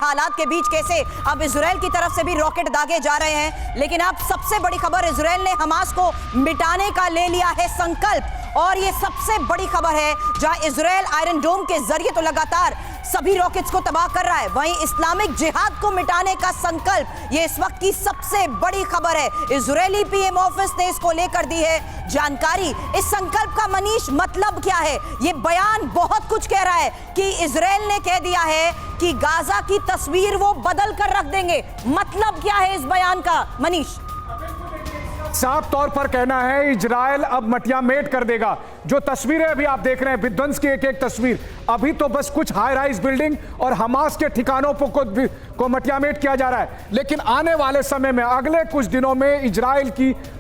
हालात के बीच कैसे अब इजराइल की तरफ से भी रॉकेट दागे जा रहे हैं। लेकिन अब सबसे बड़ी खबर, इजराइल ने हमास को मिटाने का ले लिया है संकल्प। और ये सबसे बड़ी खबर है, जहां इजराइल आयरन डोम के जरिए तो लगातार सभी रॉकेट्स को तबाह कर रहा है, वहीं इस्लामिक जिहाद को मिटाने का संकल्प, ये इस वक्त की सबसे बड़ी खबर है। इजरायली पीएम ऑफिस ने इसको लेकर दी है जानकारी। इस संकल्प का मनीष मतलब क्या है? ये बयान बहुत कुछ कह रहा है कि इजराइल ने कह दिया है कि गाजा की तस्वीर वो बदल कर रख देंगे। मतलब क्या है इस बयान का मनीष? साफ तौर पर कहना है इजराइल अब मटियामेट कर देगा। जो तस्वीरें अभी आप देख रहे हैं, विध्वंस की एक एक तस्वीर, अभी तो बस कुछ हाई राइज बिल्डिंग और हमास के ठिकानों को मटियामेट किया जा रहा है। लेकिन आने वाले समय में, अगले कुछ दिनों में इजराइल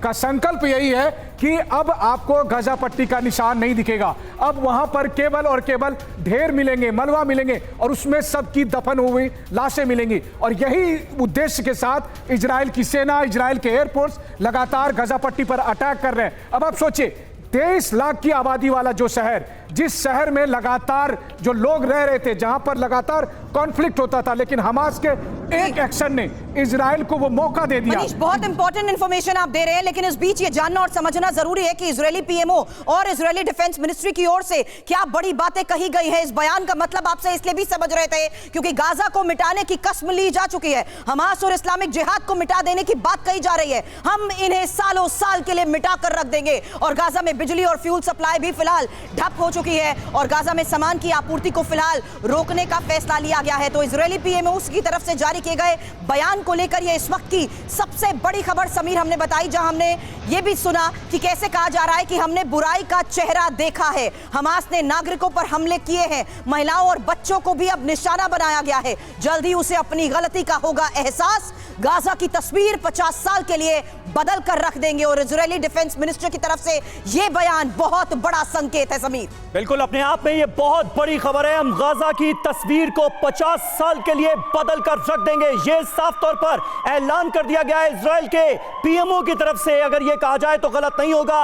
का संकल्प यही है कि अब आपको गाजा पट्टी का निशान नहीं दिखेगा। अब वहां पर केवल और केवल ढेर मिलेंगे, मलबा मिलेंगे और उसमें सबकी दफन हुई लाशें मिलेंगी। और यही उद्देश्य के साथ इजराइल की सेना, इजराइल के एयरफोर्स लगातार गाजा पट्टी पर अटैक कर रहे हैं। अब आप सोचिए, 23 लाख की आबादी वाला जो शहर, जिस शहर में लगातार जो लोग रह रहे थे, जहां पर लगातार कॉन्फ्लिक्ट होता था, लेकिन हमास के एक एक्शन ने इजराइल को वो मौका दे दिया। मनीष, बहुत इंपॉर्टेंट इंफॉर्मेशन आप दे रहे हैं, लेकिन इस बीच ये जानना और समझना जरूरी है कि इजरायली पीएमओ और इजरायली डिफेंस मिनिस्ट्री की ओर से क्या बड़ी बातें कही गई है। इस बयान का मतलब आपसे इसलिए भी समझ रहे थे क्योंकि गाजा को मिटाने की कसम ली जा चुकी है, हमास और इस्लामिक जिहाद को मिटा देने की बात कही जा रही है। हम इन्हें सालों साल के लिए मिटा कर रख देंगे। और गाजा में बिजली और फ्यूल सप्लाई भी फिलहाल ठप हो चुकी है और गाजा में सामान की आपूर्ति को फिलहाल रोकने का फैसला लिया गया है। तो इजरायली पीएमओ की तरफ से जारी किए गए बयान को लेकर यह इस वक्त की सबसे बड़ी खबर समीर हमने बताई, जहां हमने यह भी सुना कि कैसे कहा जा रहा है कि हमने बुराई का चेहरा देखा है। हमास ने नागरिकों पर हमले किए हैं, महिलाओं और बच्चों को भी अब निशाना बनाया गया है। जल्द ही उसे अपनी गलती का होगा एहसास। गाजा की तस्वीर 50 साल के लिए बदल कर रख देंगे। और इजरायली डिफेंस मिनिस्टर की तरफ से यह बयान बहुत बड़ा संकेत है समीर। बिल्कुल, अपने आप में यह बहुत बड़ी खबर है। हम गाजा की तस्वीर को 50 साल के लिए बदल कर रख देंगे, यह साफ तौर पर ऐलान कर दिया गया है इजराइल के पीएमओ की तरफ से। अगर यह कहा जाए तो गलत नहीं होगा।